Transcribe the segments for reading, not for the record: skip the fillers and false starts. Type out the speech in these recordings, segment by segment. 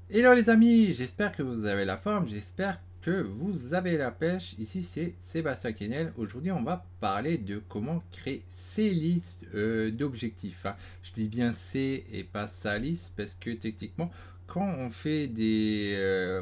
Hello les amis, j'espère que vous avez la forme, j'espère que vous avez la pêche. Ici c'est Sébastien Quesnel. Aujourd'hui on va parler de comment créer ses listes d'objectifs, hein. Je dis bien C et pas sa liste parce que techniquement quand on fait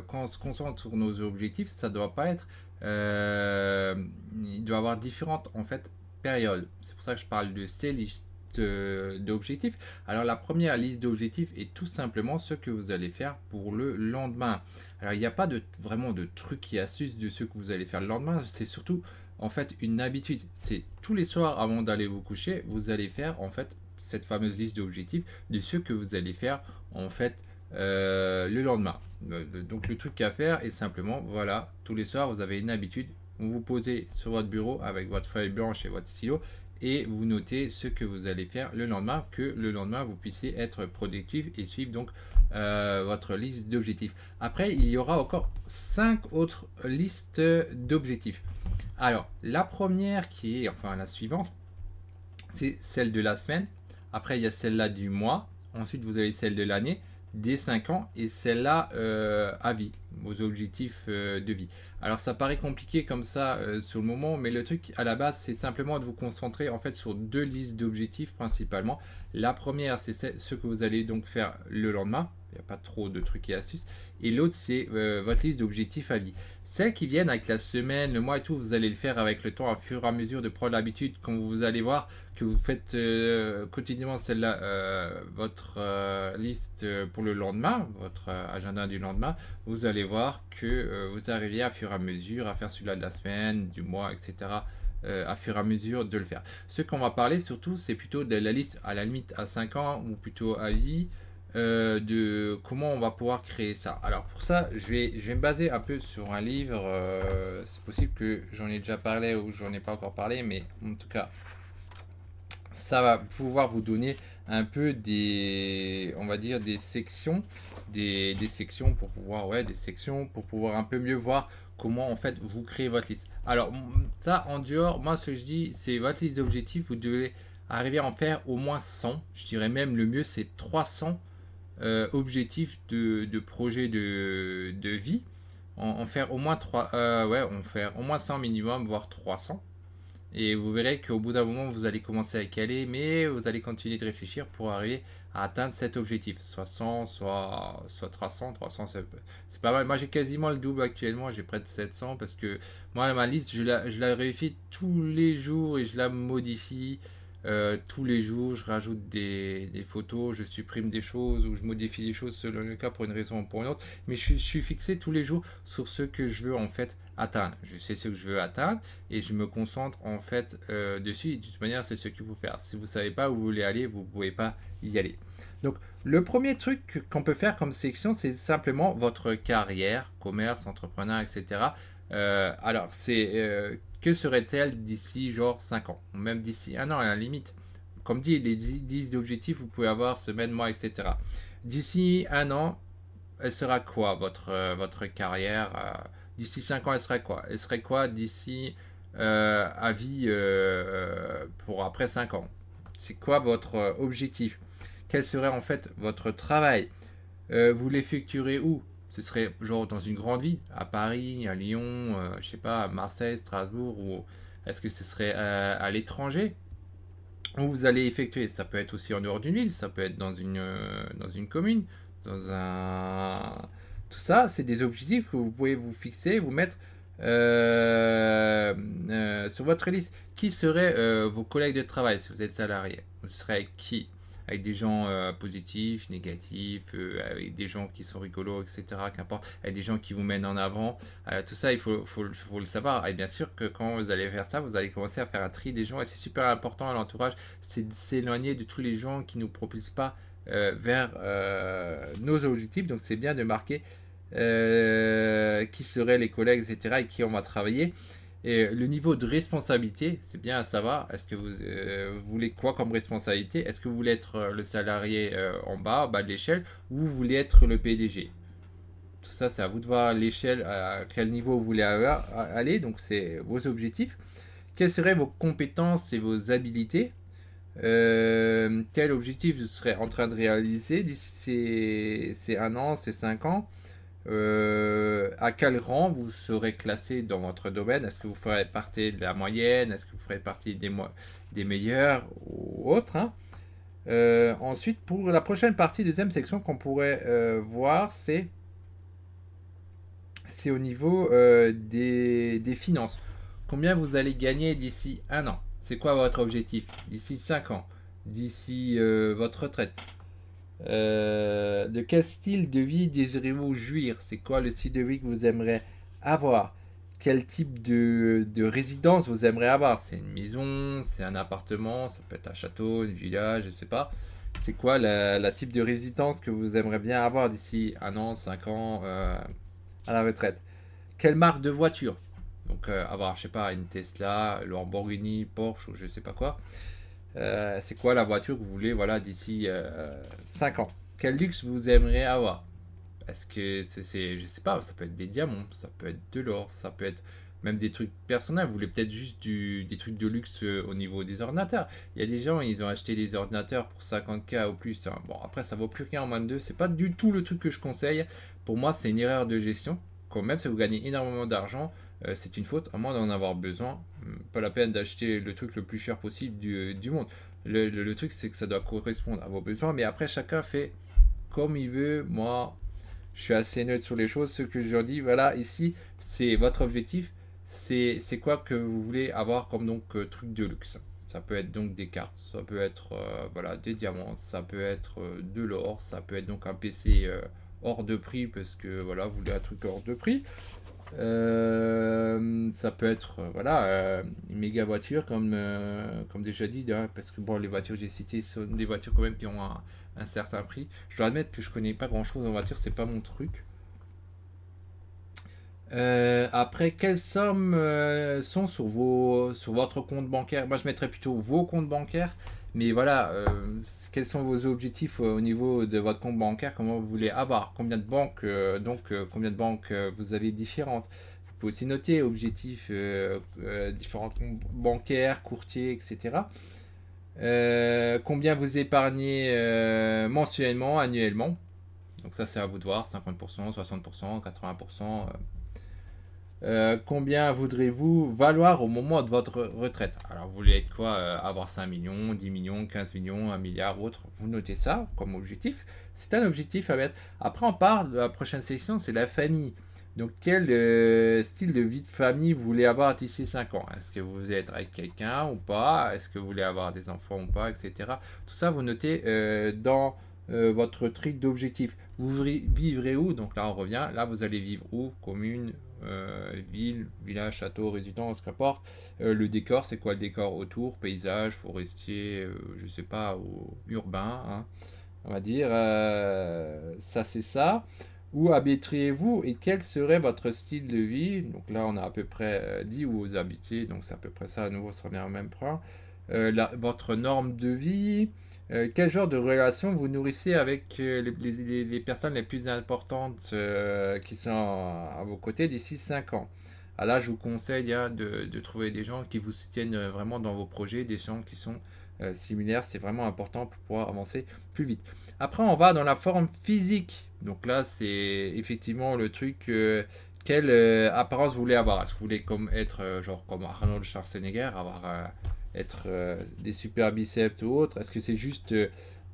quand on se concentre sur nos objectifs, ça doit pas être... il doit y avoir différentes en fait périodes. C'est pour ça que je parle de ces listes d'objectifs. Alors la première liste d'objectifs est tout simplement ce que vous allez faire pour le lendemain. Alors il n'y a pas vraiment de trucs et astuces de ce que vous allez faire le lendemain, c'est surtout en fait une habitude. C'est tous les soirs avant d'aller vous coucher, vous allez faire en fait cette fameuse liste d'objectifs de ce que vous allez faire en fait le lendemain. Donc le truc à faire est simplement, voilà, tous les soirs vous avez une habitude, vous vous posez sur votre bureau avec votre feuille blanche et votre stylo et vous notez ce que vous allez faire le lendemain, que le lendemain vous puissiez être productif et suivre donc votre liste d'objectifs. Après, il y aura encore 5 autres listes d'objectifs. Alors, la première qui est, enfin la suivante, c'est celle de la semaine. Après, il y a celle-là du mois. Ensuite, vous avez celle de l'année, des 5 ans et celle-là à vie, vos objectifs de vie. Alors, ça paraît compliqué comme ça sur le moment, mais le truc à la base, c'est simplement de vous concentrer en fait sur deux listes d'objectifs principalement. La première, c'est ce que vous allez donc faire le lendemain. Il n'y a pas trop de trucs et astuces. Et l'autre, c'est votre liste d'objectifs à vie. Celles qui viennent avec la semaine, le mois et tout, vous allez le faire avec le temps, au fur et à mesure de prendre l'habitude. Quand vous allez voir que vous faites quotidiennement celle-là, votre liste pour le lendemain, votre agenda du lendemain, vous allez voir que vous arrivez à fur et à mesure à faire celui-là de la semaine, du mois, etc. À fur et à mesure de le faire. Ce qu'on va parler surtout, c'est plutôt de la liste à la limite à 5 ans ou plutôt à vie, de comment on va pouvoir créer ça. Alors pour ça, je vais me baser un peu sur un livre. C'est possible que j'en ai déjà parlé ou j'en ai pas encore parlé, mais en tout cas, ça va pouvoir vous donner un peu on va dire des sections, des sections pour pouvoir, ouais, des sections pour pouvoir un peu mieux voir comment en fait vous créez votre liste. Alors ça en dehors, moi ce que je dis, c'est votre liste d'objectifs, vous devez arriver à en faire au moins 100. Je dirais même le mieux c'est 300 objectifs de projet de vie. En faire au moins 3, ouais, en faire au moins 100 minimum, voire 300. Et vous verrez qu'au bout d'un moment, vous allez commencer à caler, mais vous allez continuer de réfléchir pour arriver à atteindre cet objectif. Soit 100, soit 300. 300, c'est pas mal. Moi, j'ai quasiment le double actuellement. J'ai près de 700 parce que moi, ma liste, je la vérifie tous les jours et je la modifie tous les jours. Je rajoute des photos, je supprime des choses ou je modifie des choses selon le cas pour une raison ou pour une autre. Mais je suis fixé tous les jours sur ce que je veux en fait atteindre. Je sais ce que je veux atteindre et je me concentre en fait dessus. Et de toute manière, c'est ce qu'il faut faire. Si vous ne savez pas où vous voulez aller, vous ne pouvez pas y aller. Donc, le premier truc qu'on peut faire comme section, c'est simplement votre carrière, commerce, entrepreneur, etc. Alors, c'est que serait-elle d'ici genre 5 ans, ou même d'ici un an à la limite. Comme dit, les 10 objectifs, vous pouvez avoir semaine, mois, etc. D'ici un an, elle sera quoi votre carrière d'ici 5 ans, elle serait quoi? Elle serait quoi d'ici à vie pour après 5 ans? C'est quoi votre objectif? Quel serait en fait votre travail? Vous l'effectuerez où? Ce serait genre dans une grande ville, à Paris, à Lyon, je sais pas, à Marseille, Strasbourg, ou est-ce que ce serait à l'étranger? Où vous allez effectuer? Ça peut être aussi en dehors d'une ville, ça peut être dans une commune, dans un... Tout ça, c'est des objectifs que vous pouvez vous fixer, vous mettre sur votre liste. Qui seraient vos collègues de travail si vous êtes salarié? Vous serez avec qui? Avec des gens positifs, négatifs, avec des gens qui sont rigolos, etc. Qu'importe, avec des gens qui vous mènent en avant. Tout ça, faut le savoir. Et bien sûr que quand vous allez faire ça, vous allez commencer à faire un tri des gens. Et c'est super important à l'entourage, c'est de s'éloigner de tous les gens qui ne nous propulsent pas vers nos objectifs. Donc c'est bien de marquer qui seraient les collègues, etc. et qui on va travailler. Et le niveau de responsabilité, c'est bien à savoir. Est-ce que vous voulez quoi comme responsabilité? Est-ce que vous voulez être le salarié en bas de l'échelle, ou vous voulez être le PDG? Tout ça, c'est à vous de voir l'échelle, à quel niveau vous voulez aller. Donc, c'est vos objectifs. Quelles seraient vos compétences et vos habilités? quel objectif vous serez en train de réaliser d'ici ces 1 an, ces 5 ans. À quel rang vous serez classé dans votre domaine? Est-ce que vous ferez partie de la moyenne? Est-ce que vous ferez partie des meilleurs ou autres, hein? Ensuite, pour la prochaine partie, deuxième section qu'on pourrait voir, c'est au niveau des finances. Combien vous allez gagner d'ici 1 an? C'est quoi votre objectif? D'ici 5 ans? D'ici votre retraite? De quel style de vie désirez-vous jouir? C'est quoi le style de vie que vous aimeriez avoir? Quel type de résidence vous aimeriez avoir? C'est une maison, c'est un appartement, ça peut être un château, une villa, je sais pas. C'est quoi la type de résidence que vous aimeriez bien avoir d'ici 1 an, 5 ans à la retraite? Quelle marque de voiture? Donc avoir, je sais pas, une Tesla, Lamborghini, Porsche ou je sais pas quoi. C'est quoi la voiture que vous voulez, voilà, d'ici 5 ans? Quel luxe vous aimeriez avoir? Est-ce que je sais pas, ça peut être des diamants, ça peut être de l'or, ça peut être même des trucs personnels. Vous voulez peut-être juste des trucs de luxe au niveau des ordinateurs. Il y a des gens, ils ont acheté des ordinateurs pour 50K ou plus, hein. Bon, après, ça vaut plus rien en moins de 2. C'est pas du tout le truc que je conseille. Pour moi, c'est une erreur de gestion. Quand même, si vous gagnez énormément d'argent, c'est une faute, à moins d'en avoir besoin. Pas la peine d'acheter le truc le plus cher possible du monde. Le truc, c'est que ça doit correspondre à vos besoins. Mais après, chacun fait comme il veut. Moi, je suis assez neutre sur les choses. Ce que je dis, voilà, ici, c'est votre objectif. C'est quoi que vous voulez avoir comme donc truc de luxe. Ça peut être donc des cartes, ça peut être voilà, des diamants, ça peut être de l'or, ça peut être donc un PC hors de prix parce que voilà, vous voulez un truc hors de prix. Ça peut être voilà, une méga voiture comme déjà dit, hein, parce que bon, les voitures que j'ai citées sont des voitures quand même qui ont un certain prix. Je dois admettre que je connais pas grand chose en voiture, c'est pas mon truc. Après, quelles sommes sont sur votre compte bancaire? Moi, je mettrais plutôt vos comptes bancaires. Mais voilà, quels sont vos objectifs au niveau de votre compte bancaire? Comment vous voulez avoir? Combien de banques, combien de banques vous avez différentes? Vous pouvez aussi noter objectifs, différents comptes bancaires, courtiers, etc. Combien vous épargnez mensuellement, annuellement? Donc ça, c'est à vous de voir, 50%, 60%, 80%. Combien voudrez-vous valoir au moment de votre retraite? Alors, vous voulez être quoi? Avoir 5 millions, 10 millions, 15 millions, 1 milliard, autre. Vous notez ça comme objectif. C'est un objectif à mettre. Après, on parle de la prochaine section, c'est la famille. Donc, quel style de vie de famille vous voulez avoir d'ici 5 ans? Est-ce que vous voulez être avec quelqu'un ou pas? Est-ce que vous voulez avoir des enfants ou pas, etc. Tout ça, vous notez dans votre truc d'objectif. Vous vivrez où? Donc là, on revient. Là, vous allez vivre où? Commune, ville, village, château, résidence, qu'importe. Le décor, c'est quoi le décor autour? Paysage, forestier, je sais pas, ou urbain, hein, on va dire. Ça, c'est ça. Où habiteriez-vous et quel serait votre style de vie? Donc là, on a à peu près dit où vous habitez. Donc c'est à peu près ça. À nouveau, ça revient au même point. Votre norme de vie. Quel genre de relation vous nourrissez avec les personnes les plus importantes qui sont à vos côtés d'ici 5 ans? Ah, là, je vous conseille hein, de trouver des gens qui vous soutiennent vraiment dans vos projets, des gens qui sont similaires. C'est vraiment important pour pouvoir avancer plus vite. Après, on va dans la forme physique. Donc là, c'est effectivement le truc. Quelle apparence vous voulez avoir? Est-ce que vous voulez être genre comme Arnold Schwarzenegger, avoir être des super biceps ou autre? Est-ce que c'est juste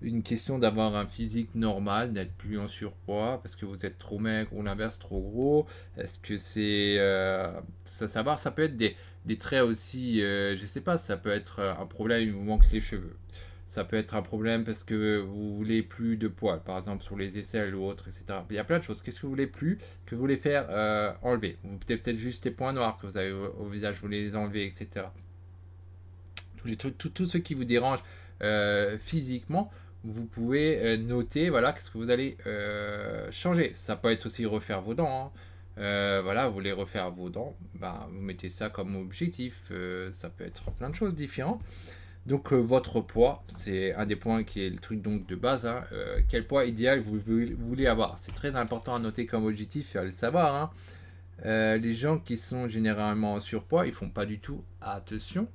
une question d'avoir un physique normal, d'être plus en surpoids parce que vous êtes trop maigre ou l'inverse trop gros? Est-ce que c'est ça peut être des traits aussi, je sais pas, ça peut être un problème, il vous manque les cheveux. Ça peut être un problème parce que vous voulez plus de poils, par exemple sur les aisselles ou autre, etc. Il y a plein de choses. Qu'est-ce que vous voulez plus, que vous voulez faire enlever? Vous peut-être juste les points noirs que vous avez au visage, vous voulez les enlever, etc. Tous les trucs, tout ce qui vous dérange physiquement, vous pouvez noter, voilà, qu'est-ce que vous allez changer. Ça peut être aussi refaire vos dents, hein. Voilà, vous voulez refaire vos dents, ben, vous mettez ça comme objectif. Ça peut être plein de choses différentes. Donc votre poids, c'est un des points qui est le truc donc de base, hein. Quel poids idéal vous voulez avoir? C'est très important à noter comme objectif et à le savoir, hein. Les gens qui sont généralement en surpoids, ils font pas du tout attention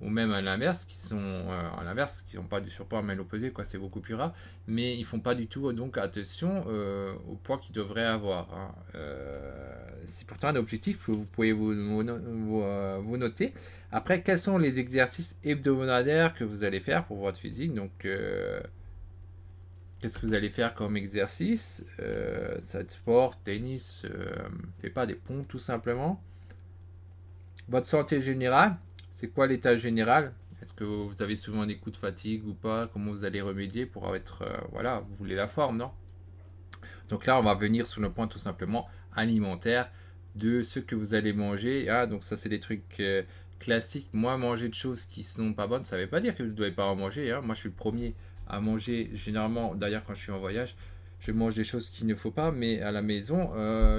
ou même à l'inverse, qui n'ont pas du surpoids, mais l'opposé, quoi, c'est beaucoup plus rare, mais ils font pas du tout donc attention au poids qu'ils devraient avoir, hein. C'est pourtant un objectif que vous pouvez vous noter. Après, quels sont les exercices hebdomadaires que vous allez faire pour votre physique? Donc, qu'est-ce que vous allez faire comme exercice? Ça va être sport, tennis, fait pas des pompes tout simplement. Votre santé générale, c'est quoi l'état général? Est-ce que vous avez souvent des coups de fatigue ou pas? Comment vous allez remédier pour être, voilà, vous voulez la forme, non? Donc là, on va venir sur le point tout simplement alimentaire de ce que vous allez manger. Ah, donc ça, c'est des trucs classiques. Moi, manger de choses qui sont pas bonnes, ça ne veut pas dire que vous ne devez pas en manger, hein. Moi, je suis le premier à manger généralement. D'ailleurs, quand je suis en voyage, je mange des choses qu'il ne faut pas, mais à la maison,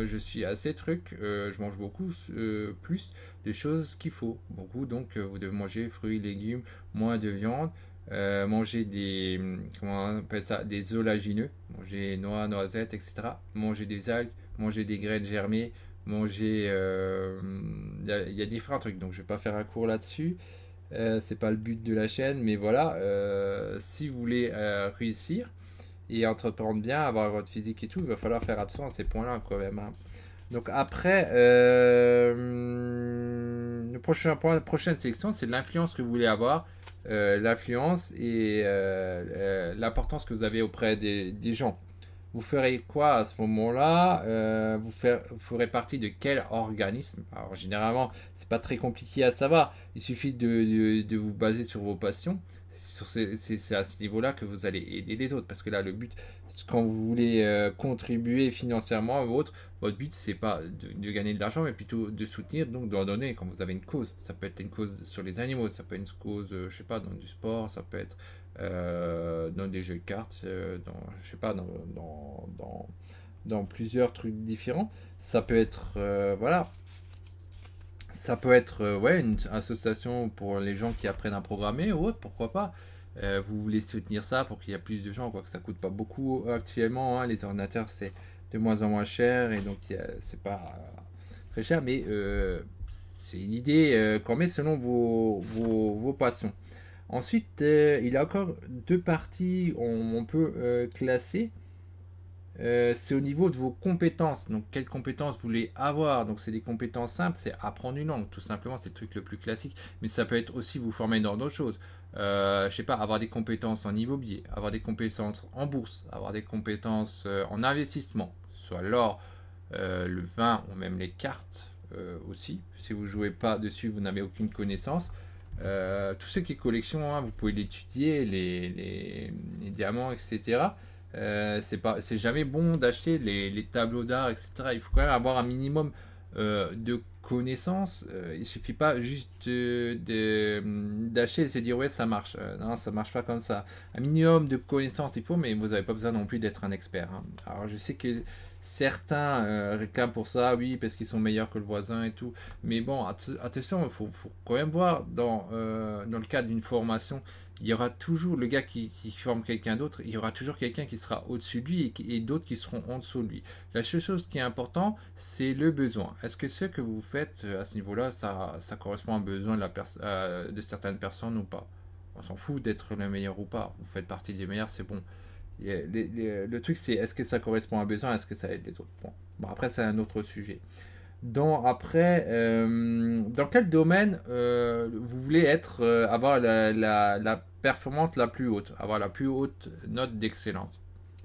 je suis assez truc. Je mange beaucoup plus des choses qu'il faut. Beaucoup, donc vous devez manger fruits, légumes, moins de viande. Manger des, comment on appelle ça, des oléagineux, manger noix, noisettes, etc. Manger des algues, manger des graines germées, manger, y a différents trucs, donc je vais pas faire un cours là-dessus. C'est pas le but de la chaîne, mais voilà, si vous voulez réussir et entreprendre bien, avoir votre physique et tout, il va falloir faire attention à ces points-là quand même, hein. Donc après, le prochain point, la prochaine sélection, c'est l'influence que vous voulez avoir, l'influence et l'importance que vous avez auprès des gens. Vous ferez quoi à ce moment-là? Vous ferez partie de quel organisme? Alors généralement, c'est pas très compliqué à savoir. Il suffit de vous baser sur vos passions. C'est à ce niveau-là que vous allez aider les autres. Parce que là, le but, quand vous voulez contribuer financièrement ou autre, votre but, c'est pas de gagner de l'argent, mais plutôt de soutenir, donc d'en donner quand vous avez une cause. Ça peut être une cause sur les animaux, ça peut être une cause, je sais pas, dans du sport, ça peut être dans des jeux de cartes, je sais pas, dans plusieurs trucs différents. Ça peut être, voilà, ça peut être ouais, une association pour les gens qui apprennent à programmer ou autre, pourquoi pas. Vous voulez soutenir ça pour qu'il y ait plus de gens, quoi que ça coûte pas beaucoup actuellement, hein. Les ordinateurs, c'est de moins en moins cher et donc c'est pas très cher, mais c'est une idée qu'on met selon vos passions. Ensuite, il y a encore deux parties on peut classer. C'est au niveau de vos compétences. Donc, quelles compétences vous voulez avoir? Donc, c'est des compétences simples, c'est apprendre une langue, tout simplement, c'est le truc le plus classique. Mais ça peut être aussi vous former dans d'autres choses. Je sais pas, avoir des compétences en immobilier, avoir des compétences en bourse, avoir des compétences en investissement, soit l'or, le vin ou même les cartes aussi. Si vous jouez pas dessus, vous n'avez aucune connaissance. Tout ce qui est collection, hein, vous pouvez l'étudier, les diamants, etc. C'est jamais bon d'acheter les tableaux d'art, etc. Il faut quand même avoir un minimum de connaissances. Il suffit pas juste d'acheter et se dire ouais ça marche. Non, ça marche pas comme ça. Un minimum de connaissances il faut, mais vous n'avez pas besoin non plus d'être un expert, hein. Alors je sais que certains réclament pour ça, oui, parce qu'ils sont meilleurs que le voisin et tout. Mais bon, attention, faut quand même voir dans le cadre d'une formation, il y aura toujours le gars qui forme quelqu'un d'autre, il y aura toujours quelqu'un qui sera au-dessus de lui et d'autres qui seront en dessous de lui. La seule chose qui est importante, c'est le besoin. Est-ce que ce que vous faites à ce niveau-là, ça correspond à un besoin de certaines personnes ou pas? On s'en fout d'être le meilleur ou pas. Vous faites partie des meilleurs, c'est bon. Le truc, c'est est-ce que ça correspond à un besoin, est-ce que ça aide les autres? Bon, après, c'est un autre sujet. Dans quel domaine vous voulez avoir la performance la plus haute, avoir la plus haute note d'excellence?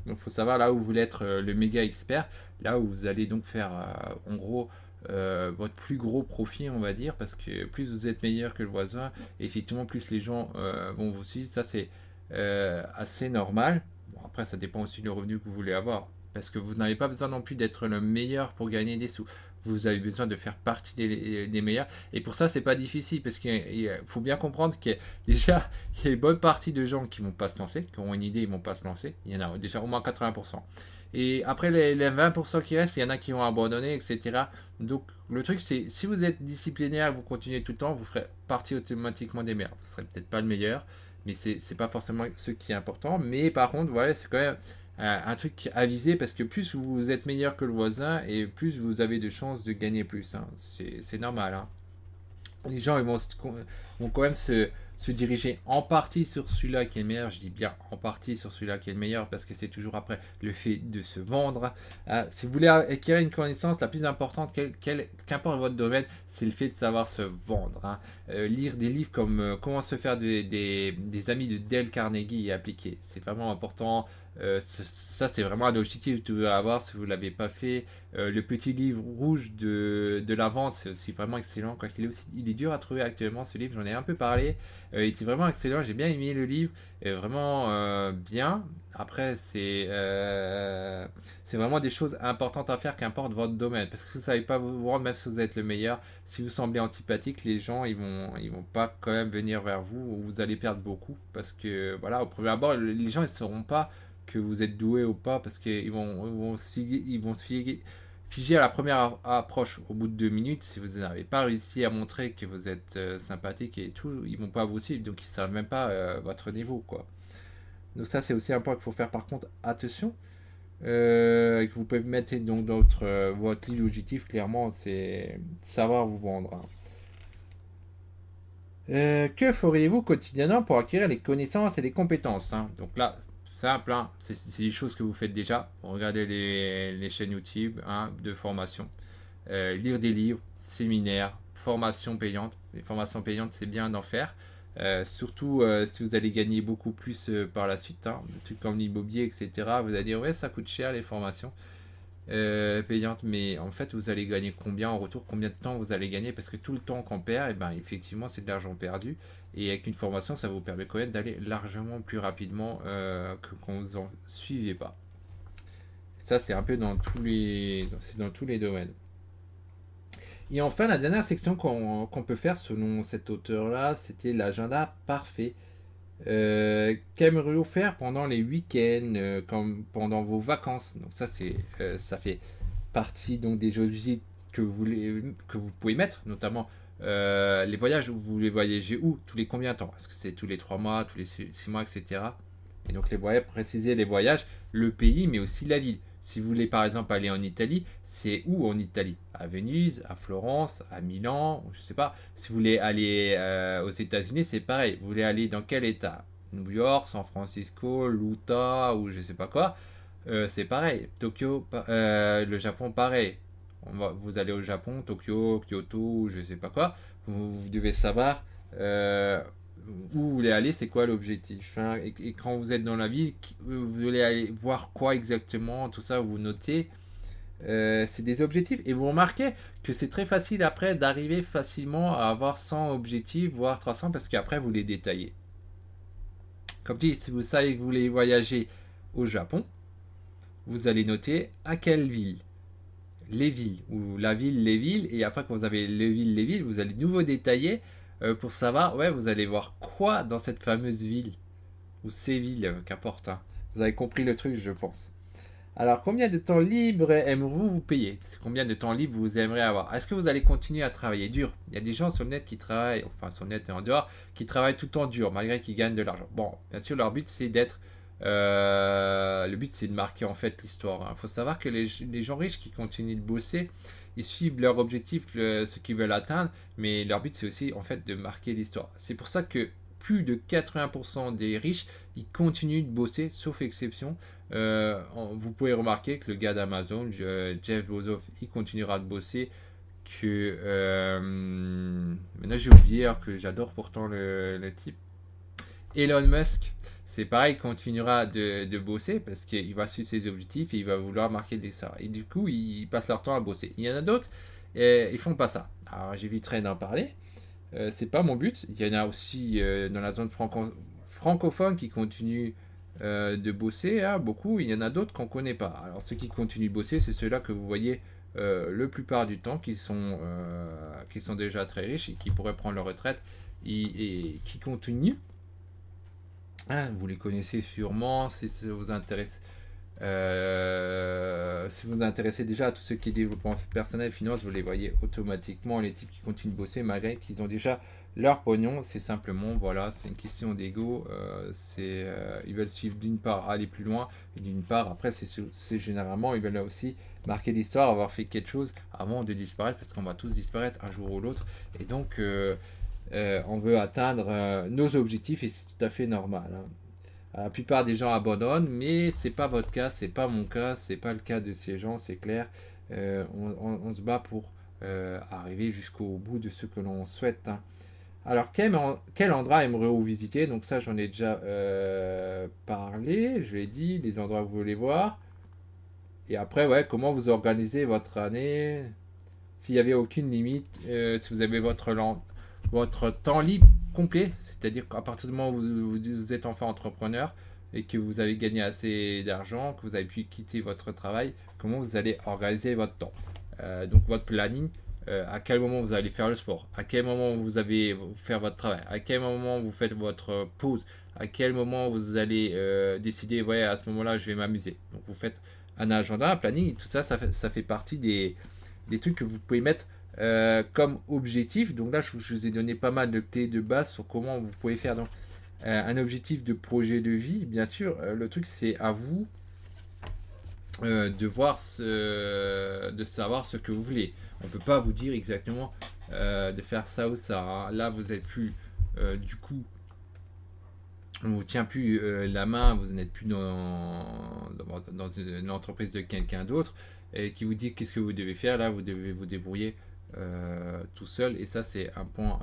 Donc, il faut savoir là où vous voulez être le méga expert, là où vous allez donc faire en gros votre plus gros profit, on va dire, parce que plus vous êtes meilleur que le voisin, effectivement, plus les gens vont vous suivre. Ça, c'est assez normal. Bon, après, ça dépend aussi du revenu que vous voulez avoir. Parce que vous n'avez pas besoin non plus d'être le meilleur pour gagner des sous. Vous avez besoin de faire partie des meilleurs. Et pour ça, c'est pas difficile. Parce qu'il faut bien comprendre qu'il y a déjà il y a une bonne partie de gens qui vont pas se lancer, qui ont une idée, ils vont pas se lancer. Il y en a déjà au moins 80%. Et après, les 20% qui restent, il y en a qui vont abandonner, etc. Donc, le truc, c'est si vous êtes disciplinaire, vous continuez tout le temps, vous ferez partie automatiquement des meilleurs. Vous ne serez peut-être pas le meilleur, mais c'est pas forcément ce qui est important. Mais par contre, voilà, c'est quand même un truc à viser parce que plus vous êtes meilleur que le voisin et plus vous avez de chances de gagner plus, hein. C'est normal, hein. les gens ils vont quand même se diriger en partie sur celui-là qui est le meilleur. Je dis bien en partie sur celui-là qui est le meilleur parce que c'est toujours après le fait de se vendre. Si vous voulez acquérir une connaissance, la plus importante, qu'importe votre domaine, c'est le fait de savoir se vendre. Hein. Lire des livres comme Comment se faire des amis de Dale Carnegie et appliquer. C'est vraiment important. Ça, c'est vraiment un objectif que vous devez avoir si vous ne l'avez pas fait. Le petit livre rouge de la vente, c'est aussi vraiment excellent. Quoi qu'il est aussi, il est dur à trouver actuellement ce livre, j'en ai un peu parlé. Il était vraiment excellent, j'ai bien aimé le livre, vraiment bien. Après, c'est vraiment des choses importantes à faire, qu'importe votre domaine. Parce que vous ne savez pas vous vendre, même si vous êtes le meilleur. Si vous semblez antipathique, les gens, ils vont pas quand même venir vers vous, ou vous allez perdre beaucoup. Parce que, voilà, au premier abord, les gens, ils ne sauront pas que vous êtes doué ou pas, parce qu'ils ils vont se figer à la première approche au bout de 2 minutes. Si vous n'avez pas réussi à montrer que vous êtes sympathique et tout, ils vont pas vous suivre, donc ils savent même pas votre niveau, quoi. Donc ça, c'est aussi un point qu'il faut faire par contre attention. Que vous pouvez mettre donc votre ligne objectif, clairement, c'est savoir vous vendre. Hein. Que feriez-vous quotidiennement pour acquérir les connaissances et les compétences, hein. Donc là, simple, hein, c'est des choses que vous faites déjà. Regardez les chaînes YouTube, hein, de formation. Lire des livres, séminaires, formations payantes. Les formations payantes, c'est bien d'en faire. Surtout si vous allez gagner beaucoup plus par la suite. Hein, des trucs comme l'immobilier, etc. Vous allez dire, ouais, ça coûte cher les formations payantes, mais en fait, vous allez gagner combien en retour, combien de temps vous allez gagner, parce que tout le temps qu'on perd, et ben, effectivement, c'est de l'argent perdu. Et avec une formation, ça vous permet quand même d'aller largement plus rapidement que quand vous en suivez pas. Ça, c'est un peu dans tous les domaines. Et enfin, la dernière section qu'on peut faire selon cet auteur-là, c'était l'agenda parfait. Qu'aimeriez-vous faire pendant les week-ends, comme pendant vos vacances? Donc ça, ça fait partie donc des objectifs que vous pouvez mettre, notamment les voyages. Où vous voulez voyager où? Tous les combien de temps? Est-ce que c'est tous les 3 mois, tous les 6 mois, etc. Et donc les voyages, préciser les voyages, le pays, mais aussi la ville. Si vous voulez par exemple aller en Italie, c'est où en Italie? À Venise, à Florence, à Milan, je sais pas. Si vous voulez aller aux États-Unis, c'est pareil. Vous voulez aller dans quel état? New York, San Francisco, l'Utah ou je sais pas quoi. C'est pareil. Tokyo, le Japon, pareil. Vous allez au Japon, Tokyo, Kyoto, ou je sais pas quoi. Vous devez savoir où vous voulez aller, c'est quoi l'objectif, hein. Et quand vous êtes dans la ville, vous voulez aller voir quoi exactement, tout ça, vous notez. C'est des objectifs. Et vous remarquez que c'est très facile après d'arriver facilement à avoir 100 objectifs, voire 300, parce qu'après vous les détaillez. Comme dit, si vous savez que vous voulez voyager au Japon, vous allez noter à quelle ville, les villes, ou la ville, les villes, et après quand vous avez les villes, vous allez de nouveau détailler pour savoir, ouais, vous allez voir quoi dans cette fameuse ville, ou ces villes, qu'importe. Hein. Vous avez compris le truc, je pense. Alors, combien de temps libre aimeriez-vous vous payer? Combien de temps libre vous aimeriez avoir? Est-ce que vous allez continuer à travailler dur? Il y a des gens sur le net qui travaillent, enfin sur le net et en dehors, qui travaillent tout le temps dur, malgré qu'ils gagnent de l'argent. Bon, bien sûr, leur but c'est d'être... le but c'est de marquer en fait l'histoire. Il faut savoir que les gens riches qui continuent de bosser, ils suivent leur objectif, ce qu'ils veulent atteindre, mais leur but c'est aussi en fait de marquer l'histoire. C'est pour ça que plus de 80% des riches, ils continuent de bosser, sauf exception. Vous pouvez remarquer que le gars d'Amazon, Jeff Bezos, il continuera de bosser. Maintenant j'ai oublié, alors que j'adore pourtant le type. Elon Musk, c'est pareil, il continuera de bosser parce qu'il va suivre ses objectifs et il va vouloir marquer des ça. Et du coup, ils passent leur temps à bosser. Il y en a d'autres, ils font pas ça. Alors j'éviterai d'en parler. C'est pas mon but. Il y en a aussi dans la zone francophone qui continuent de bosser, hein, beaucoup. Il y en a d'autres qu'on connaît pas. Alors ceux qui continuent de bosser, c'est ceux-là que vous voyez le plupart du temps, qui sont déjà très riches et qui pourraient prendre leur retraite et qui continuent. Ah, vous les connaissez sûrement si ça vous intéresse. Si vous vous intéressez déjà à tout ce qui est développement personnel et finance, vous les voyez automatiquement, les types qui continuent de bosser malgré qu'ils ont déjà leur pognon. C'est simplement, voilà, c'est une question d'ego. Ils veulent suivre d'une part aller plus loin, et d'une part, après, c'est généralement, ils veulent aussi marquer l'histoire, avoir fait quelque chose avant de disparaître, parce qu'on va tous disparaître un jour ou l'autre. Et donc, on veut atteindre nos objectifs, et c'est tout à fait normal, hein. La plupart des gens abandonnent, mais c'est pas votre cas, c'est pas mon cas, c'est pas le cas de ces gens, c'est clair. On se bat pour arriver jusqu'au bout de ce que l'on souhaite, hein. Alors, quel endroit aimeriez-vous visiter? Donc ça, j'en ai déjà parlé, je l'ai dit, les endroits que vous voulez voir. Et après, ouais, comment vous organisez votre année? S'il n'y avait aucune limite, si vous avez votre temps libre complet, c'est-à-dire qu'à partir du moment où vous êtes enfin entrepreneur et que vous avez gagné assez d'argent, que vous avez pu quitter votre travail, comment vous allez organiser votre temps? Donc votre planning, à quel moment vous allez faire le sport, à quel moment vous allez faire votre travail, à quel moment vous faites votre pause, à quel moment vous allez décider, ouais, à ce moment-là, je vais m'amuser. Donc vous faites un agenda, un planning, tout ça, ça fait partie des trucs que vous pouvez mettre comme objectif. Donc là, je vous ai donné pas mal de clés de base sur comment vous pouvez faire donc, un objectif de projet de vie. Bien sûr, le truc, c'est à vous de savoir ce que vous voulez. On peut pas vous dire exactement de faire ça ou ça, hein. Là, vous êtes plus, du coup, on vous tient plus la main, vous n'êtes plus dans une entreprise de quelqu'un d'autre et qui vous dit qu'est-ce que vous devez faire. Là, vous devez vous débrouiller tout seul, et ça, c'est un point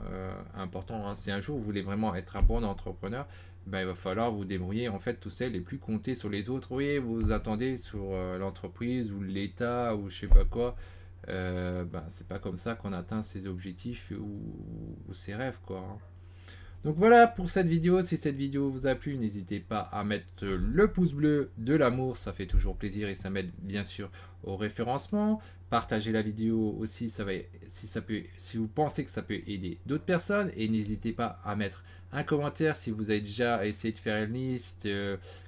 important, hein. Si un jour vous voulez vraiment être un bon entrepreneur, ben, il va falloir vous débrouiller en fait tout seul et plus compter sur les autres. Oui, vous attendez sur l'entreprise ou l'État ou je sais pas quoi. Ben, c'est pas comme ça qu'on atteint ses objectifs ou ses rêves, quoi, hein. Donc voilà pour cette vidéo. Si cette vidéo vous a plu, n'hésitez pas à mettre le pouce bleu de l'amour, ça fait toujours plaisir et ça m'aide bien sûr au référencement. Partagez la vidéo aussi, si vous pensez que ça peut aider d'autres personnes, et n'hésitez pas à mettre un commentaire si vous avez déjà essayé de faire une liste,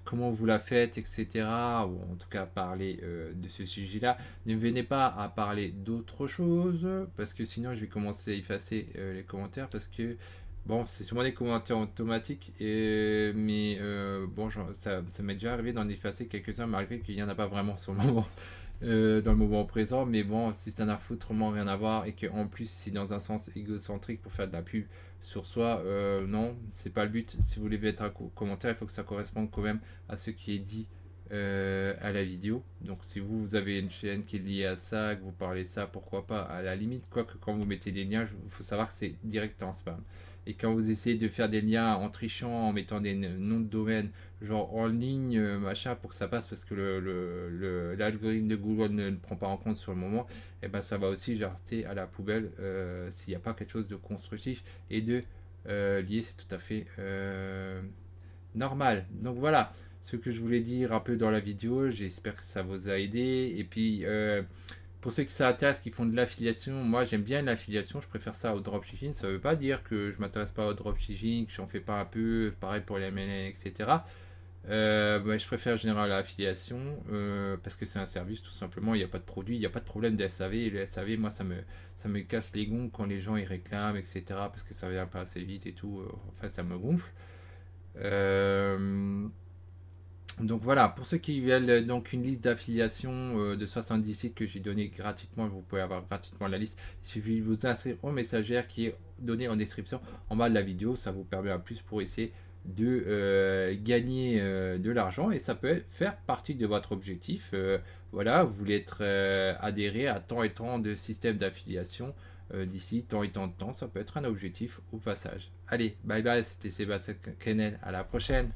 comment vous la faites, etc. Ou en tout cas parler de ce sujet-là. Ne venez pas à parler d'autre chose, parce que sinon je vais commencer à effacer les commentaires, parce que bon, c'est souvent des commentaires automatiques, mais bon, ça m'est déjà arrivé d'en effacer quelques-uns, malgré qu'il n'y en a pas vraiment sur le moment, dans le moment présent. Mais bon, si ça n'a foutrement rien à voir et qu'en plus c'est dans un sens égocentrique pour faire de la pub sur soi, non, c'est pas le but. Si vous voulez mettre un commentaire, il faut que ça corresponde quand même à ce qui est dit à la vidéo. Donc si vous avez une chaîne qui est liée à ça, que vous parlez ça, pourquoi pas, à la limite, quoique quand vous mettez des liens, il faut savoir que c'est direct en spam. Et quand vous essayez de faire des liens en trichant, en mettant des noms de domaine, genre en ligne, machin, pour que ça passe, parce que l'algorithme de Google ne le prend pas en compte sur le moment, et ben ça va aussi jeter à la poubelle s'il n'y a pas quelque chose de constructif et de lié, c'est tout à fait normal. Donc voilà ce que je voulais dire un peu dans la vidéo. J'espère que ça vous a aidé. Et puis, pour ceux qui s'intéressent, qui font de l'affiliation, moi j'aime bien l'affiliation, je préfère ça au dropshipping. Ça ne veut pas dire que je m'intéresse pas au dropshipping, que j'en fais pas un peu, pareil pour les MLM, etc. Mais je préfère en général l'affiliation parce que c'est un service tout simplement, il n'y a pas de produit, il n'y a pas de problème de SAV. Et le SAV, moi ça me casse les gonds quand les gens ils réclament, etc. Parce que ça vient pas assez vite et tout, enfin ça me gonfle. Donc voilà, pour ceux qui veulent donc une liste d'affiliation de 70 sites que j'ai donné gratuitement, vous pouvez avoir gratuitement la liste. Il suffit de vous inscrire au messagère qui est donné en description en bas de la vidéo. Ça vous permet en plus pour essayer de gagner de l'argent, et ça peut faire partie de votre objectif. Voilà, vous voulez être adhéré à tant et tant de systèmes d'affiliation d'ici tant et tant de temps, ça peut être un objectif au passage. Allez, bye bye, c'était Sébastien Kennel, à la prochaine.